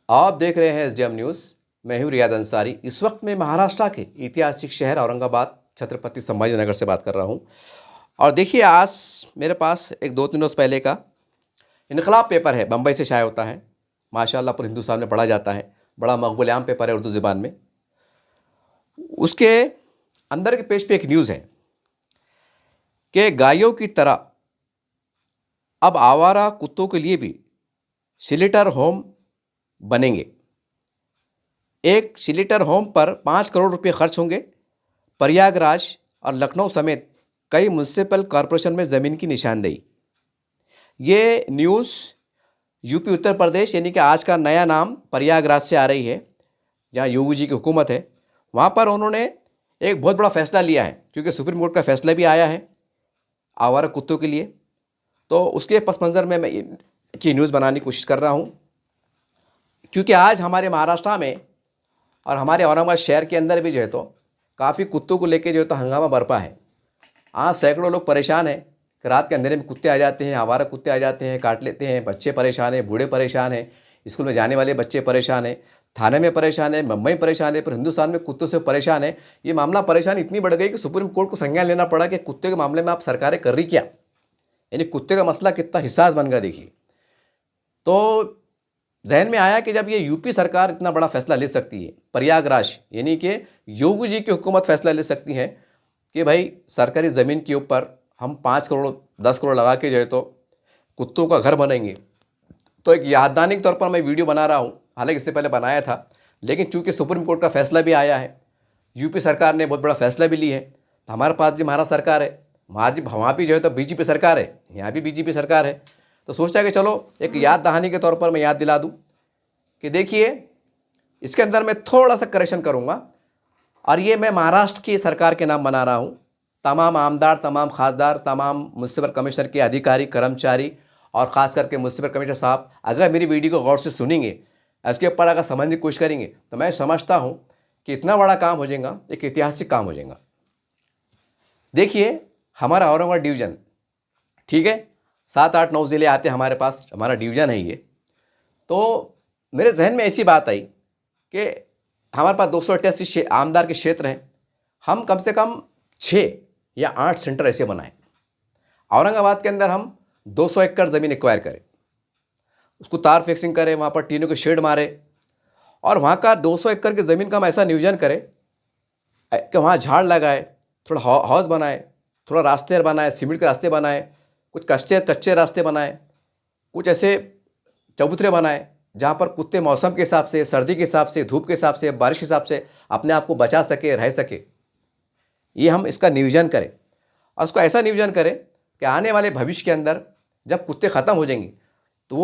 आप देख रहे हैं एसडीएम न्यूज़। मैं हूं रियाद अंसारी। इस वक्त मैं महाराष्ट्र के ऐतिहासिक शहर औरंगाबाद छत्रपति संभाजीनगर से बात कर रहा हूं। और देखिए, आज मेरे पास एक 2-3 रोज़ पहले का इनकलाब पेपर है, बम्बई से शाया होता है। माशाल्लाह पूरे हिंदुस्तान में पढ़ा जाता है। बड़ा मकबूल आम पेपर है उर्दू ज़ुबान में। उसके अंदर के पेज पे एक न्यूज़ है कि गायों की तरह अब आवारा कुत्तों के लिए भी शेल्टर होम बनेंगे। एक शेल्टर होम पर 5 करोड़ रुपए खर्च होंगे। प्रयागराज और लखनऊ समेत कई म्युनिसिपल कॉरपोरेशन में ज़मीन की निशानदेही। ये न्यूज़ यूपी उत्तर प्रदेश यानी कि आज का नया नाम प्रयागराज से आ रही है, जहाँ योगी जी की हुकूमत है। वहाँ पर उन्होंने एक बहुत बड़ा फैसला लिया है, क्योंकि सुप्रीम कोर्ट का फैसला भी आया है आवारा कुत्तों के लिए। तो उसके पस मंज़र में मैं की न्यूज़ बनाने की कोशिश कर रहा हूँ, क्योंकि आज हमारे महाराष्ट्र में और हमारे औरंगाबाद शहर के अंदर भी जो है तो काफ़ी कुत्तों को लेके जो है तो हंगामा बरपा है। आज सैकड़ों लोग परेशान हैं कि रात के अंधेरे में कुत्ते आ जाते हैं, आवारा कुत्ते आ जाते हैं, काट लेते हैं। बच्चे परेशान हैं, बूढ़े परेशान हैं, स्कूल में जाने वाले बच्चे परेशान हैं, थाने में परेशान है, मुंबई में परेशान है, पर हिंदुस्तान में कुत्तों से परेशान है। ये मामला परेशानी इतनी बढ़ गई कि सुप्रीम कोर्ट को संज्ञान लेना पड़ा कि कुत्ते के मामले में आप सरकारें कर रही क्या। यानी कुत्ते का मसला कितना हिसास बन गया। देखिए, तो जहन में आया कि जब ये यूपी सरकार इतना बड़ा फैसला ले सकती है, प्रयागराज यानी कि योगी जी की हुकूमत फैसला ले सकती है कि भाई सरकारी ज़मीन के ऊपर हम 5 करोड़ 10 करोड़ लगा के जो है तो कुत्तों का घर बनेंगे, तो एक याददानी के तौर पर मैं वीडियो बना रहा हूँ। हालांकि इससे पहले बनाया था, लेकिन चूंकि सुप्रीम कोर्ट का फैसला भी आया है, यूपी सरकार ने बहुत बड़ा फैसला भी लिया है, तो हमारे पास भी महाराष्ट्र सरकार है, वहाँ भी जो है तो बीजेपी सरकार है, यहाँ भी बीजेपी सरकार है। तो सोचा कि चलो एक याद दहानी के तौर पर मैं याद दिला दूं कि देखिए, इसके अंदर मैं थोड़ा सा करेक्शन करूंगा। और ये मैं महाराष्ट्र की सरकार के नाम बना रहा हूं। तमाम आमदार, तमाम खासदार, तमाम म्युनिसिपल कमिश्नर के अधिकारी, कर्मचारी और ख़ास करके म्युनिसिपल कमिश्नर साहब अगर मेरी वीडियो को गौर से सुनेंगे, इसके ऊपर अगर समझने की कोशिश करेंगे, तो मैं समझता हूँ कि इतना बड़ा काम हो जाएगा, एक ऐतिहासिक काम हो जाएगा। देखिए, हमारा औरंगाबाद डिवीज़न, ठीक है, 7-8-9 ज़िले आते हैं हमारे पास, हमारा डिवीज़न है ये। तो मेरे जहन में ऐसी बात आई कि हमारे पास 288 आमदार के क्षेत्र हैं, हम कम से कम 6 या 8 सेंटर ऐसे बनाएं। औरंगाबाद के अंदर हम 200 एकड़ ज़मीन एक्वायर करें, उसको तार फिक्सिंग करें, वहाँ पर टीनों के शेड मारे, और वहाँ का 200 एकड़ की ज़मीन का हम ऐसा नियोजन करें कि वहाँ झाड़ लगाए, थोड़ा हाउस बनाए, थोड़ा रास्ते बनाए, सीमेंट के रास्ते बनाए, कुछ कच्चे रास्ते बनाए, कुछ ऐसे चबूतरे बनाए जहाँ पर कुत्ते मौसम के हिसाब से, सर्दी के हिसाब से, धूप के हिसाब से, बारिश के हिसाब से अपने आप को बचा सके, रह सके। ये हम इसका नियोजन करें, और उसको ऐसा नियोजन करें कि आने वाले भविष्य के अंदर जब कुत्ते ख़त्म हो जाएंगे, तो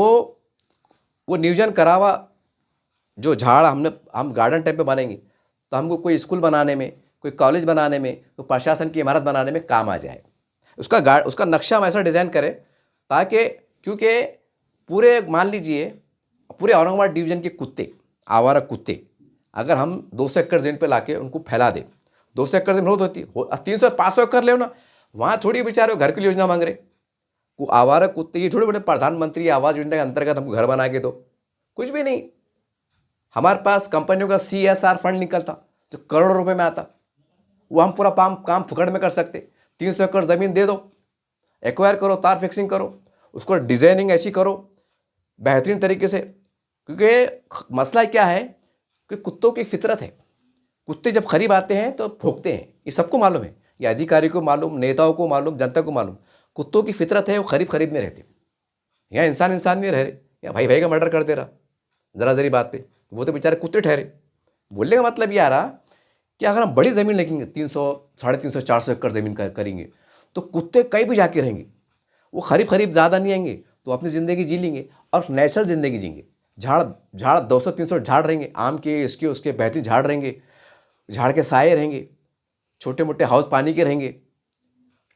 वो नियोजन करा हुआ जो झाड़ हम गार्डन टाइप पे बनेंगे, तो हमको कोई स्कूल बनाने में, कोई कॉलेज बनाने में, कोई प्रशासन की इमारत बनाने में काम आ जाए। उसका नक्शा हम ऐसा डिज़ाइन करें ताकि, क्योंकि पूरे मान लीजिए पूरे औरंगाबाद डिवीज़न के कुत्ते, आवारा कुत्ते, अगर हम 200 एकड़ ज़मीन पे लाके उनको फैला दें, 200 एकड़ ज़मीन बहुत होती है, 300-500 एकड़ ले ना, वहाँ थोड़ी बेचारे घर की योजना मांग रहे। को आवारा कुत्ते ये थोड़ी बड़े प्रधानमंत्री आवास योजना के अंतर्गत हमको घर बना के दो, कुछ भी नहीं। हमारे पास कंपनियों का CSR फंड निकलता जो करोड़ों रुपए में आता, वो हम पूरा काम फुकड़ में कर सकते। 300 एकड़ ज़मीन दे दो, एक्वायर करो, तार फिक्सिंग करो, उसको डिज़ाइनिंग ऐसी करो बेहतरीन तरीके से। क्योंकि मसला क्या है कि कुत्तों की फितरत है, कुत्ते जब करीब आते हैं तो भौंकते हैं, ये सबको मालूम है, ये अधिकारी को मालूम, नेताओं को मालूम, जनता को मालूम। कुत्तों की फितरत है, वो करीब में रहते। यहाँ इंसान नहीं रह रहे, या भाई का मर्डर कर दे रहा ज़रा ज़री बात पे, वो तो बेचारे कुत्ते ठहरे। बोलने का मतलब ये आ रहा कि अगर हम बड़ी ज़मीन लेंगे, 300, 350, 400 एकड़ ज़मीन करेंगे, तो कुत्ते कहीं भी जाके रहेंगे। वो करीब ज़्यादा नहीं आएंगे, तो अपनी ज़िंदगी जी लेंगे और नेचुरल ज़िंदगी जीएंगे। झाड़ 200-300 झाड़ रहेंगे, आम के, इसके उसके बेहतरीन झाड़ रहेंगे, झाड़ के साए रहेंगे, छोटे मोटे हाउस पानी के रहेंगे,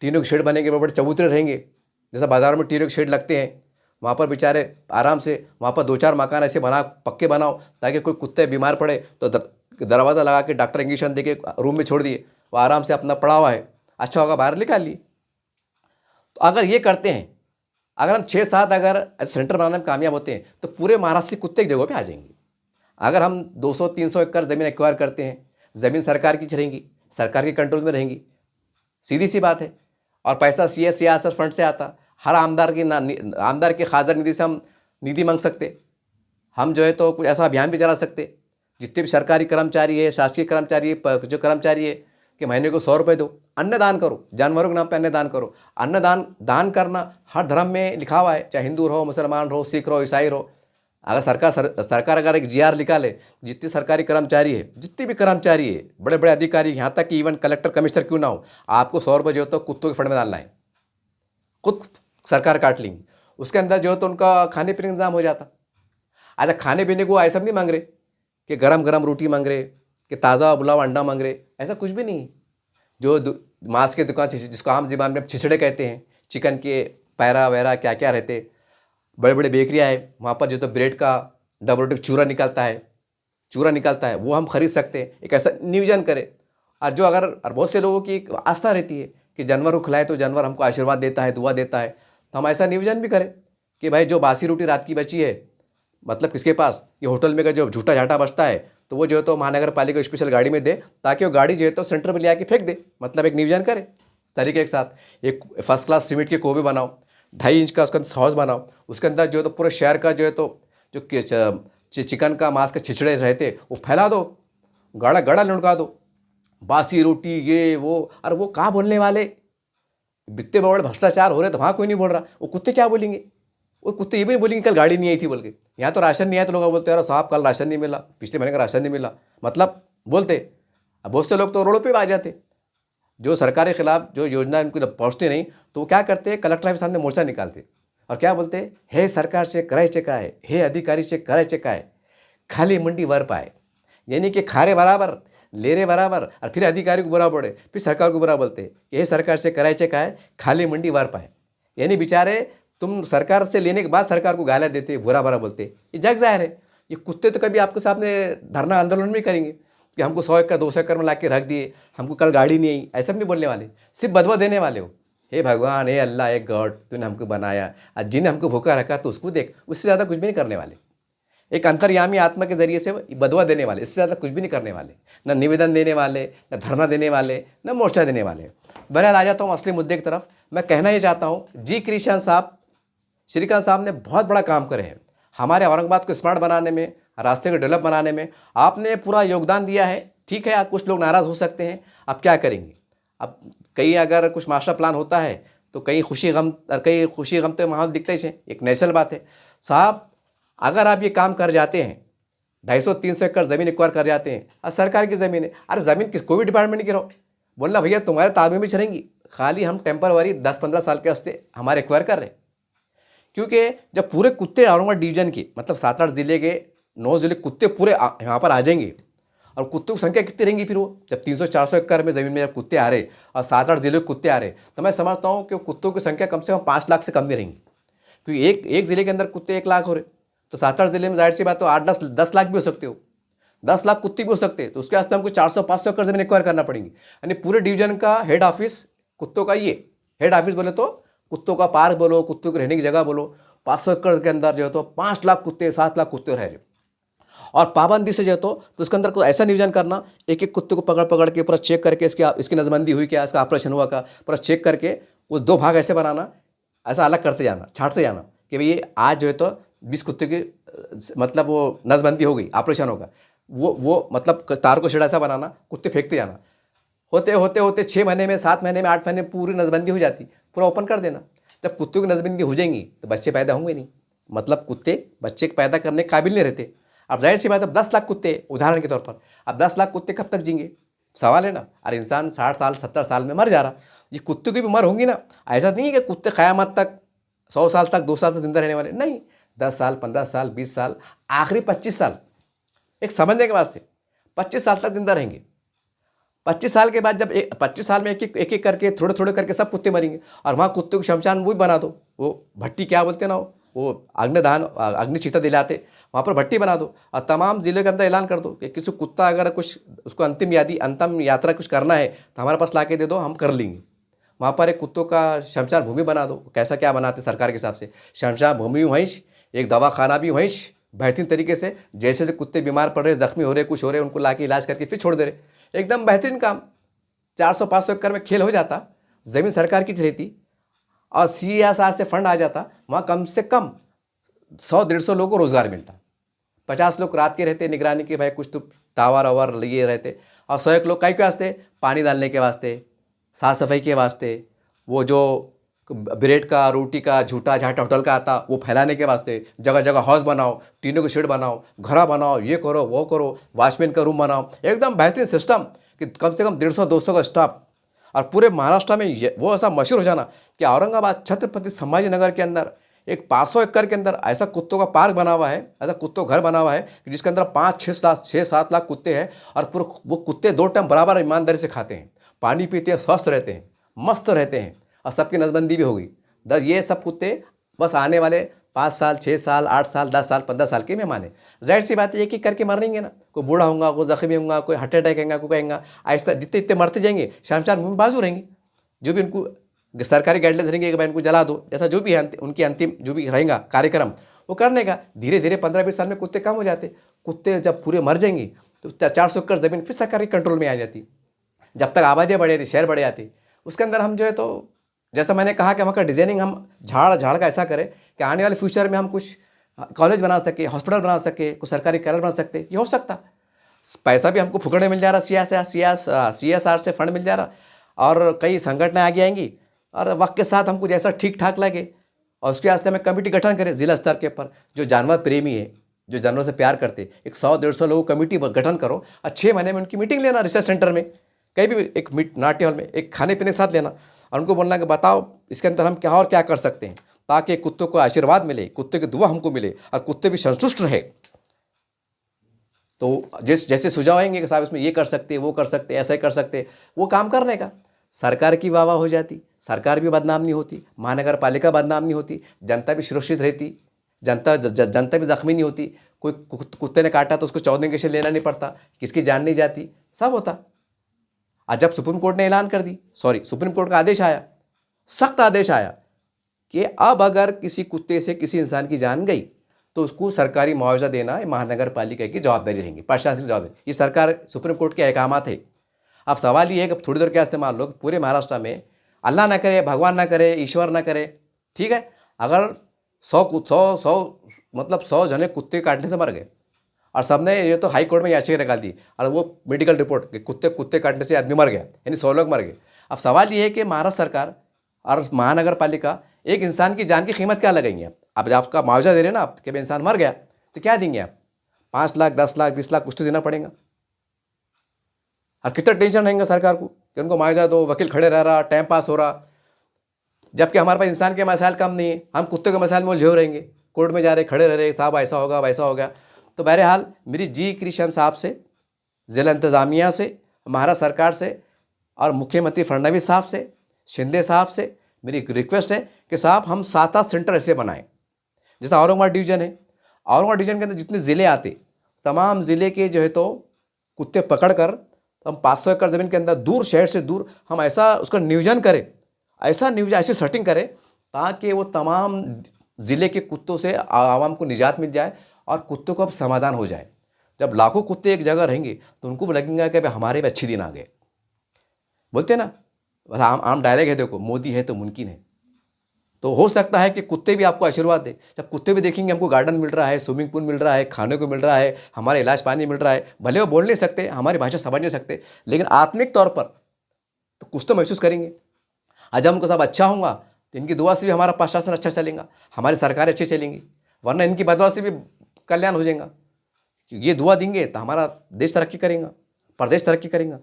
टीनों के शेड बनेंगे, बड़े बड़े चबूतरे रहेंगे, जैसा बाज़ारों में टीनों के शेड लगते हैं, वहाँ पर बेचारे आराम से, वहाँ पर 2-4 मकान ऐसे पक्के बनाओ ताकि कोई कुत्ते बीमार पड़े तो दरवाज़ा लगा के डॉक्टर इंजेक्शन दे के रूम में छोड़ दिए, वो आराम से अपना पड़ा हुआ है, अच्छा होगा बाहर निकाल लिए। तो अगर ये करते हैं, अगर हम 6-7 अगर सेंटर बनाने में कामयाब होते हैं, तो पूरे महाराष्ट्र से कुत्ते एक जगह पे आ जाएंगे। अगर हम 200-300 एकड़ ज़मीन एक्वायर करते हैं, ज़मीन सरकार की रहेंगी, सरकार के कंट्रोल में रहेंगी, सीधी सी बात है। और पैसा सियासत फंड से आता, हर आमदार के खाजर निधि से हम निधि मांग सकते। हम जो है तो कुछ ऐसा अभियान भी चला सकते, जितने भी सरकारी कर्मचारी है, शासकीय कर्मचारी है, जो कर्मचारी है कि महीने को 100 रुपये दो, अन्नदान करो, जानवरों के नाम पे अन्नदान करो। दान करना हर धर्म में लिखा हुआ है, चाहे हिंदू रहो, मुसलमान रहो, सिख रहो, ईसाई रहो। अगर सरकार अगर एक GR निकाले, जितनी सरकारी कर्मचारी है, जितनी भी कर्मचारी है, बड़े बड़े अधिकारी, यहाँ तक कि इवन कलेक्टर कमिश्नर क्यों ना हो, आपको 100 रुपये जो है तो कुत्तों के फंड में डालना है, खुद सरकार काट लेंगी। उसके अंदर जो है तो उनका खाने पीने का इंतजाम हो जाता। अच्छा, खाने पीने को ऐसा नहीं मांग रहे कि गरम गरम रोटी मांग रहे, कि ताज़ा बुलावा अंडा मांग रहे, ऐसा कुछ भी नहीं है। जो मांस की दुकान, जिसको आम ज़बान में छिछड़े कहते हैं, चिकन के पैरा वैरा क्या क्या रहते, बड़े बड़े बेकरियाँ है, वहाँ पर जो तो ब्रेड का डबल रोटी चूरा निकलता है, वो हम खरीद सकते हैं। एक ऐसा नियोजन करें। और जो अगर और बहुत से लोगों की एक आस्था रहती है कि जानवर को खिलाए तो जानवर हमको आशीर्वाद देता है, दुआ देता है, तो हम ऐसा नियोजन भी करें कि भाई जो बासी रोटी रात की बची है, मतलब किसके पास ये होटल में का जो झूठा झाटा बचता है, तो वो जो है तो महानगर पालिका स्पेशल गाड़ी में दे, ताकि वो गाड़ी जो है तो सेंटर में ले आके फेंक दे। मतलब एक नियोजन करे इस तरीके के साथ। एक फर्स्ट क्लास सीमेंट के कोबे बनाओ, 2.5 इंच का उसका हाउस बनाओ, उसके अंदर जो है तो पूरे शहर का जो है तो जो चिकन का मांस के छिछड़े रहते वो फैला दो, गाड़ा गाड़ा लुढ़का दो, बासी रोटी ये वो। और वो कहाँ बोलने वाले, बित्ते बड़े भ्रष्टाचार हो रहे तो वहाँ कोई नहीं बोल रहा, वो कुत्ते क्या बोलेंगे? वो कुत्ते ये भी नहीं बोलेंगे कल गाड़ी नहीं आई थी बोल के। यहाँ तो राशन नहीं आया तो लोग बोलते यार साहब कल राशन नहीं मिला, पिछले महीने का राशन नहीं मिला, मतलब बोलते। अब बहुत से लोग तो रोडों पे भी आ जाते, जो सरकार के खिलाफ जो योजना उनको पहुँचती नहीं, तो वो क्या करते हैं, कलेक्टर के सामने मोर्चा निकालते और क्या बोलते, हे सरकार से करायचे काय, हे अधिकारी से करायचे काय, खाली मंडी वर पाए। यानी कि खारे बराबर, ले रहे बराबर, और फिर अधिकारी को बुरा बोले, फिर सरकार को बुरा बोलते कि हे सरकार से करायचे काय, खाली मंडी वर पाए। यानी बेचारे तुम सरकार से लेने के बाद सरकार को गालियाँ देते, बुरा बुरा बोलते। ये जग जाहिर है। ये कुत्ते तो कभी आपके सामने धरना आंदोलन भी करेंगे कि हमको 100 एकड़ 200 एकड़ में ला के रख दिए, हमको कल गाड़ी नहीं आई, ऐसा भी नहीं बोलने वाले, सिर्फ बदवा देने वाले हो। हे भगवान, हे अल्लाह, हे गॉड, तूने हमको बनाया और जिन्हें हमको भूखा रखा तो उसको देख, उससे ज़्यादा कुछ भी नहीं करने वाले। एक अंतर्यामी आत्मा के जरिए से बदवा देने वाले, इससे ज़्यादा कुछ भी नहीं करने वाले, न निवेदन देने वाले, न धरना देने वाले, न मोर्चा देने वाले। बहरहाल आ जाता हूँ असली मुद्दे की तरफ। मैं कहना ये चाहता हूँ, जी कृष्ण साहब, श्रीकांत साहब ने बहुत बड़ा काम करे हैं हमारे औरंगाबाद को स्मार्ट बनाने में, रास्ते को डेवलप बनाने में। आपने पूरा योगदान दिया है। ठीक है, आप कुछ लोग नाराज़ हो सकते हैं, अब क्या करेंगे? अब कहीं अगर कुछ मास्टर प्लान होता है तो कहीं खुशी गम तो माहौल दिखता ही है, एक नेचुरल बात है। साहब, अगर आप ये काम कर जाते हैं, 250-300 एकड़ ज़मीन एक्वायर कर जाते हैं, और सरकार की ज़मीन है, अरे ज़मीन किस कोई भी डिपार्टमेंट की रहो, बोलना भैया तुम्हारे ताबे में चलेंगी, खाली हम टेम्परवरी 10-15 साल के वास्ते हमारे एक्वायर कर रहे हैं। क्योंकि जब पूरे कुत्ते औरंगाबाद डिवीजन के, मतलब 7-8 जिले के 9 जिले कुत्ते पूरे यहाँ पर आ जाएंगे, और कुत्तों की संख्या कितनी रहेंगी फिर वो, जब 300-400 एकड़ में ज़मीन में जब कुत्ते आ रहे और 7-8 जिले के कुत्ते आ रहे, तो मैं समझता हूँ कि कुत्तों की संख्या कम से कम 5 लाख से कम नहीं रहेंगी। क्योंकि एक ज़िले के अंदर कुत्ते 1 लाख हो रहे, तो 7-8 जिले में जाहिर सी बात तो 8-10 लाख भी हो सकते हो, 10 लाख कुत्ते भी हो सकते हैं। तो उसके वास्ते हमको 400-500 एकड़ ज़मीन एक्वायर करना पड़ेगी। यानी पूरे डिवीजन का हेड ऑफिस कुत्तों का, ये हेड ऑफिस बोले तो कुत्तों का पार्क बोलो, कुत्तों की रहने की जगह बोलो, 500 एकड़ के अंदर जो है तो 5 लाख कुत्ते, 7 लाख कुत्ते रह रहे। और पाबंदी से जो है तो उसके अंदर को ऐसा नियोजन करना, एक एक कुत्ते को पकड़ पकड़ के पूरा चेक करके इसकी नज़रबंदी हुई क्या, इसका ऑपरेशन हुआ का, पूरा चेक करके वो 2 भाग ऐसे बनाना, ऐसा अलग करते जाना, छांटते जाना कि भाई ये आज जो है तो 20 कुत्ते की मतलब वो नज़रबंदी हो गई, ऑपरेशन होगा, वो मतलब तार को छेड़ा ऐसा बनाना, कुत्ते फेंकते जाना। होते होते होते 6 महीने में, 7 महीने में, 8 महीने में पूरी नज़रबंदी हो जाती, पूरा ओपन कर देना। जब कुत्तों की नज़रबंदी हो जाएंगी तो बच्चे पैदा होंगे नहीं, मतलब कुत्ते बच्चे पैदा करने के काबिल नहीं रहते। अब जाहिर सी बात, अब 10 लाख कुत्ते उदाहरण के तौर पर, अब 10 लाख कुत्ते कब तक जींगे, सवाल है ना। और इंसान 60 साल 70 साल में मर जा रहा, ये कुत्तों की भी उम्र होंगी ना। ऐसा नहीं है कि कुत्ते क़यामत तक 100 साल तक 2 साल तक जिंदा रहने वाले, नहीं, 10 साल 15 साल 20 साल, आखिरी 25 साल, एक समझने के वास्ते 25 साल तक जिंदा रहेंगे। 25 साल के बाद जब 25 साल में एक एक करके थोड़े थोड़े करके सब कुत्ते मरेंगे, और वहाँ कुत्ते को शमशान वो भी बना दो, वो भट्टी क्या बोलते ना, वो अग्निचिता दिलाते, वहाँ पर भट्टी बना दो, और तमाम ज़िले के अंदर ऐलान कर दो कि किसी कुत्ता अगर कुछ उसको अंतिम यात्रा कुछ करना है तो हमारे पास ला के दे दो, हम कर लेंगे। वहाँ पर एक कुत्तों का शमशान भूमि बना दो। कैसा क्या बनाते सरकार के हिसाब से, शमशान भूमि वहीं, एक दवाखाना भी वहीं, बेहतरीन तरीके से, जैसे जैसे कुत्ते बीमार पड़ रहे, जख्मी हो रहे, कुछ हो रहे, उनको लाके इलाज करके फिर छोड़ दे रहे। एकदम बेहतरीन काम। 400-500 एकड़ में खेल हो जाता, ज़मीन सरकार की रहती और CSR से फंड आ जाता, वहाँ कम से कम 100-150 लोगों को रोज़गार मिलता। 50 लोग रात के रहते निगरानी के, भाई कुछ तो टावर वावर लिए रहते, और 100 एक लोग कई के वास्ते, पानी डालने के वास्ते, साफ़ सफाई के वास्ते, वो जो ब्रेड का रोटी का झूठा झाटा होटल का आता वो फैलाने के वास्ते, जगह जगह हाउस बनाओ, टीनों के शेड बनाओ, घरा बनाओ, ये करो वो करो, वॉचमैन का रूम बनाओ। एकदम बेहतरीन सिस्टम कि कम से कम 150-200 का स्टाफ, और पूरे महाराष्ट्र में वो ऐसा मशहूर हो जाना कि औरंगाबाद छत्रपति संभाजी नगर के अंदर एक 500 एकड़ के अंदर ऐसा कुत्तों का पार्क बना हुआ है, ऐसा कुत्तों घर बना हुआ है कि जिसके अंदर 5-6-7 लाख कुत्ते हैं, और पूरे वो कुत्ते 2 टाइम बराबर ईमानदारी से खाते हैं, पानी पीते हैं, स्वस्थ रहते हैं, मस्त रहते हैं, और सबकी नसबंदी भी होगी। ये सब कुत्ते बस आने वाले 5 साल, 6 साल, 8 साल, 10 साल, 15 साल के मेहमान है। जाहिर सी बात है एक एक करके मरेंगे ना, कोई बूढ़ा होगा, कोई जख्मी होगा, कोई हार्ट अटैक आएगा, कोई कहेंगा, ऐसा जितने इतने मरते जाएंगे, शाम मुँह में बाजू रहेंगे। जो भी उनको सरकारी गाइडलाइंस रहेंगे कि भाई इनको जला दो, जैसा जो भी है उनकी अंतिम जो भी रहेगा कार्यक्रम वो करने का, धीरे धीरे 15-20 साल में कुत्ते कम हो जाते। कुत्ते जब पूरे मर जाएंगे तो 400 एकड़ ज़मीन फिर सरकारी कंट्रोल में आ जाती। जब तक आबादियाँ बढ़ जाती, शहर बढ़ जाती, उसके अंदर हम जो है तो जैसा मैंने कहा कि वहाँ का डिजाइनिंग हम झाड़ का ऐसा करें कि आने वाले फ्यूचर में हम कुछ कॉलेज बना सके, हॉस्पिटल बना सके, कुछ सरकारी कार्यालय बना सकते। ये हो सकता, पैसा भी हमको फुकड़ में मिल जा रहा, CSR से फंड मिल जा रहा, और कई संगठनें आगे आएंगी, और वक्त के साथ हमको जैसा ठीक ठाक लगे और उसके वास्ते हमें कमेटी गठन करें जिला स्तर के ऊपर। जो जानवर प्रेमी है, जो जानवरों से प्यार करते, एक 100-150 लोगों कमेटी गठन करो, और 6 महीने में उनकी मीटिंग लेना, रिसर्च सेंटर में कहीं भी, एक नाट्य हॉल में, एक खाने पीने के साथ लेना, और उनको बोलना कि बताओ इसके अंदर हम क्या और क्या कर सकते हैं ताकि कुत्तों को आशीर्वाद मिले, कुत्ते की दुआ हमको मिले, और कुत्ते भी संतुष्ट रहे। तो जैसे सुझाव आएंगे कि साहब इसमें ये कर सकते, वो कर सकते, ऐसा ही कर सकते, वो काम करने का सरकार की वाह हो जाती, सरकार भी बदनाम नहीं होती, महानगर पालिका बदनाम नहीं होती, जनता भी सुरक्षित रहती, जनता भी जख्मी नहीं होती, कोई कुत्ते ने काटा तो उसको 14 दिन के लेना नहीं पड़ता, किसकी जान नहीं जाती, सब होता। आज जब सुप्रीम कोर्ट ने ऐलान कर दी, सुप्रीम कोर्ट का आदेश आया, सख्त आदेश आया कि अब अगर किसी कुत्ते से किसी इंसान की जान गई तो उसको सरकारी मुआवजा देना महानगर पालिका की जवाबदारी रहेगी, प्रशासनिक जवाबदारी। ये सरकार सुप्रीम कोर्ट के अहकाम थे। अब सवाल ये है कि थोड़ी देर क्या इस्तेमाल लोग पूरे महाराष्ट्र में, अल्लाह ना करे, भगवान ना करे, ईश्वर ना करे, ठीक है, अगर 100 जने कुत्ते काटने से मर गए, और सबने ये तो हाई कोर्ट में याचिका निकाल दी, और वो मेडिकल रिपोर्ट कि कुत्ते काटने से आदमी मर गया, यानी 100 लोग मर गए। अब सवाल ये है कि महाराष्ट्र सरकार और महानगर पालिका एक इंसान की जान की कीमत क्या लगाएंगे? अब आपका मुआवजा दे रहे ना आप कि भाई इंसान मर गया तो क्या देंगे आप? 5 लाख, 10 लाख, 20 लाख कुछ तो देना पड़ेगा। और कितना टेंशन रहेगा सरकार को कि उनको मुआवजा दो, वकील खड़े रह रहा, टाइम पास हो रहा, जबकि हमारे पास इंसान के मसाइल कम नहीं है, हम कुत्ते के मसाइल में उलझे रहेंगे, कोर्ट में जा रहे, खड़े रह रहे, साहब ऐसा होगा वैसा होगा। तो बहरहाल मेरी जी कृष्ण साहब से, ज़िला इंतज़ामिया से, महाराष्ट्र सरकार से, और मुख्यमंत्री फडणवीस साहब से, शिंदे साहब से मेरी रिक्वेस्ट है कि साहब हम 7-8 सेंटर ऐसे बनाएं। जैसा औरंगाबाद डिवीज़न है, औरंगाबाद डिवीज़न के अंदर जितने ज़िले आते, तमाम ज़िले के जो है तो कुत्ते पकड़ कर हम 500 एकड़ ज़मीन के अंदर दूर, शहर से दूर, हम ऐसा उसका नियोजन करें, ऐसी सेटिंग करें ताकि वो तमाम ज़िले के कुत्तों से आवाम को निजात मिल जाए और कुत्तों का अब समाधान हो जाए। जब लाखों कुत्ते एक जगह रहेंगे तो उनको भी लगेगा कि भाई हमारे भी अच्छे दिन आ गए। बोलते ना, बस आम डायलॉग है, देखो मोदी है तो मुमकिन है। तो हो सकता है कि कुत्ते भी आपको आशीर्वाद दे। जब कुत्ते भी देखेंगे हमको गार्डन मिल रहा है, स्विमिंग पूल मिल रहा है, खाने को मिल रहा है, हमारा इलाज पानी मिल रहा है, भले वो बोल नहीं सकते, हमारी भाषा समझ नहीं सकते, लेकिन आत्मिक तौर पर तो कुछ तो महसूस करेंगे। आज हमको सब अच्छा होगा तो इनकी दुआ से भी हमारा प्रशासन अच्छा चलेगा, हमारी सरकारें अच्छी चलेंगी, वरना इनकी बदवा से भी कल्याण हो जाएगा। ये दुआ देंगे तो हमारा देश तरक्की करेगा, प्रदेश तरक्की करेगा,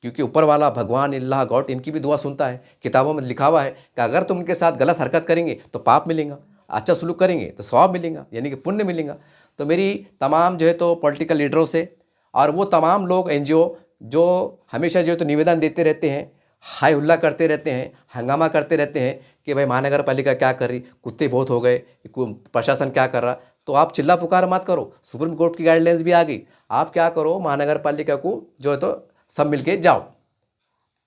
क्योंकि ऊपर वाला भगवान, अल्लाह, गॉड इनकी भी दुआ सुनता है। किताबों में लिखा हुआ है कि अगर तुम उनके साथ गलत हरकत करेंगे तो पाप मिलेगा, अच्छा सलूक करेंगे तो स्वाब मिलेगा, यानी कि पुण्य मिलेगा। तो मेरी तमाम जो है तो पॉलिटिकल लीडरों से और वो तमाम लोग NGO जो हमेशा जो है तो निवेदन देते रहते हैं, हाय हुल्ला करते रहते हैं, हंगामा करते रहते हैं कि भाई महानगर पालिका क्या कर रही, कुत्ते बहुत हो गए, प्रशासन क्या कर रहा, तो आप चिल्ला पुकार मत करो। सुप्रीम कोर्ट की गाइडलाइंस भी आ गई, आप क्या करो, महानगर पालिका को जो है तो सब मिलके जाओ,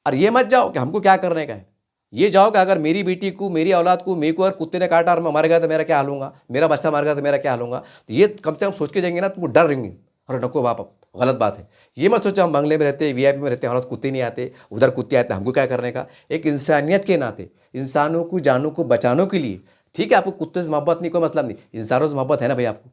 और ये मत जाओ कि हमको क्या करने का है। ये जाओ कि अगर मेरी बेटी को, मेरी औलाद को, मेरे को अगर कुत्ते ने काटा और मैं मर गया तो मेरा क्या हाल होगा, मेरा बच्चा मर गया तो मेरा क्या हाल होगा। तो ये कम से कम सोच के जाएंगे ना, तुमको डर रहेंगे। अरे नको बाप, गलत बात है। ये मत सोचो हम बंगले में रहते, वीआईपी में रहते, हमारे पास कुत्ते नहीं आते, उधर कुत्ते आते, हमको क्या करने का। एक इंसानियत के नाते, इंसानों को, जानों को बचाने के लिए, ठीक है आपको कुत्ते से मोहब्बत नहीं, कोई मतलब नहीं, इंसानों से मोहब्बत है ना भाई आपको।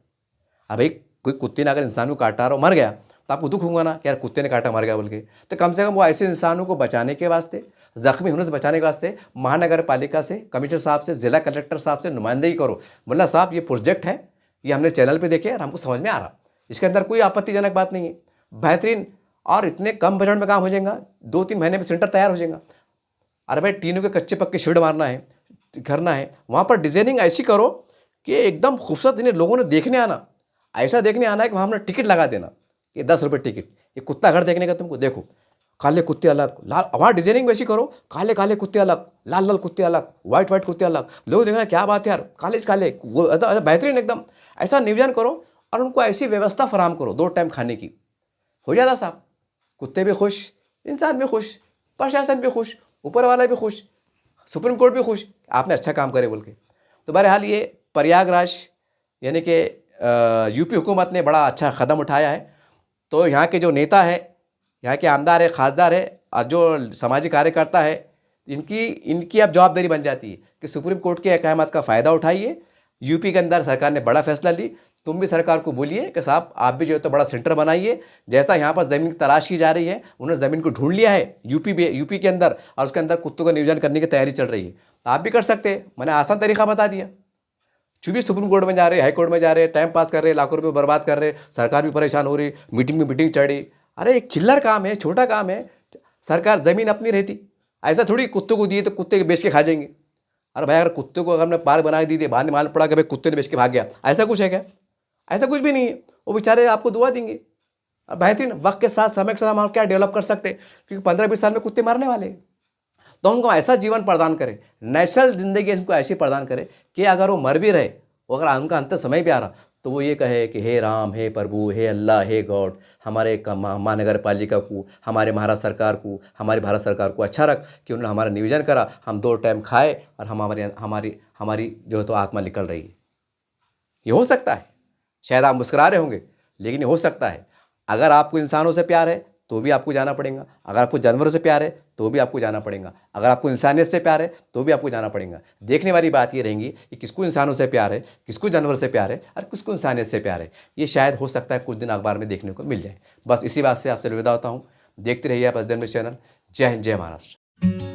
अब भाई कोई कुत्ते ने अगर इंसान को काटा और मर गया तो आपको दुख होगा ना कि यार कुत्ते ने काटा मर गया बोल के। तो कम से कम वो ऐसे इंसानों को बचाने के वास्ते, जख्मी होने से बचाने के वास्ते महानगर पालिका से, कमिश्नर साहब से, जिला कलेक्टर साहब से नुमाइंदगी करो। बोला साहब ये प्रोजेक्ट है, ये हमने चैनल पर देखे और हमको समझ में आ रहा, इसके अंदर कोई आपत्तिजनक बात नहीं है, बेहतरीन और इतने कम बजट में काम हो जाएगा, 2-3 महीने में सेंटर तैयार हो जाएगा। अरे भाई टीनों के कच्चे पक्के शेड मारना है, करना है, वहाँ पर डिजाइनिंग ऐसी करो कि एकदम खूबसूरत, इन्हें लोगों ने देखने आना, ऐसा देखने आना है कि वहाँ हमने टिकट लगा देना कि 10 रुपये टिकट, ये कुत्ता घर देखने का तुमको, देखो काले कुत्ते अलग, लाल, वहाँ डिजाइनिंग वैसी करो, काले काले कुत्ते अलग, लाल लाल कुत्ते अलग, व्हाइट व्हाइट कुत्ते अलग, लोग देखना क्या बात है यार, काले काले, वो बेहतरीन एकदम ऐसा नियोजन करो और उनको ऐसी व्यवस्था फराम करो 2 टाइम खाने की, हो जाता साहब। कुत्ते भी खुश, इंसान भी खुश, प्रशासन भी खुश, ऊपर वाला भी खुश, सुप्रीम कोर्ट भी खुश, आपने अच्छा काम करे बोल के। तो बहरहाल ये प्रयागराज यानी कि यूपी हुकूमत ने बड़ा अच्छा कदम उठाया है। तो यहाँ के जो नेता है, यहाँ के आमदार है, खासदार है और जो सामाजिक कार्यकर्ता है, इनकी अब जवाबदारी बन जाती है कि सुप्रीम कोर्ट के अहकामात का फ़ायदा उठाइए। यूपी के अंदर सरकार ने बड़ा फैसला ली, तुम भी सरकार को बोलिए कि साहब आप भी जो है तो बड़ा सेंटर बनाइए। जैसा यहाँ पर ज़मीन की तलाश की जा रही है, उन्होंने ज़मीन को ढूंढ लिया है यूपी के अंदर और उसके अंदर कुत्तों का नियोजन करने की तैयारी चल रही है। आप भी कर सकते हैं, मैंने आसान तरीका बता दिया। चूंकि सुप्रीम कोर्ट में जा रहे, हाई कोर्ट में जा रहे, टाइम पास कर रहे, लाखों रुपए बर्बाद कर रहे, सरकार भी परेशान हो रही, मीटिंग में मीटिंग चढ़ रही। अरे एक चिल्लर काम है, छोटा काम है, सरकार ज़मीन अपनी रहती, ऐसा थोड़ी कुत्तों को दिए तो कुत्ते बेच के खा जाएंगे। अरे भाई अगर कुत्ते को अगर हमने पार्क बना दी थी, बाद में मालूम पड़ा कि भाई कुत्ते ने बेच के भाग गया, ऐसा कुछ है क्या? ऐसा कुछ भी नहीं है, वो बेचारे आपको दुआ देंगे। अब बेहतरीन वक्त के साथ, समय के साथ हम क्या डेवलप कर सकते हैं, क्योंकि 15-20 साल में कुत्ते मारने वाले हैं। तो उनको ऐसा जीवन प्रदान करें, नेचुरल जिंदगी उनको ऐसी प्रदान करें कि अगर वो मर भी रहे, अगर उनका अंत समय भी आ रहा, तो वो ये कहे कि हे राम, हे प्रभु, हे अल्लाह, हे गॉड, हमारे महानगर पालिका को, हमारे महाराष्ट्र सरकार को, हमारी भारत सरकार को अच्छा रख कि उन्होंने हमारा नियोजन करा, हम 2 टाइम खाए और हमारी जो है तो आत्मा निकल रही है। ये हो सकता है, शायद आप मुस्कुरा रहे होंगे, लेकिन ये हो सकता है। अगर आपको इंसानों से प्यार है तो भी आपको जाना पड़ेगा, अगर आपको जानवरों से प्यार है तो भी आपको जाना पड़ेगा, अगर आपको इंसानियत से प्यार है तो भी आपको जाना पड़ेगा। देखने वाली बात ये रहेंगी कि किसको इंसानों से प्यार है, किसको जानवर से प्यार है और किसको इंसानियत से प्यार है। ये शायद हो सकता है कुछ दिन अखबार में देखने को मिल जाए। बस इसी बात से आपसे अलविदा होता हूँ। देखते रहिए आप एसडीएन न्यूज़ चैनल। जय हिंद, जय महाराष्ट्र।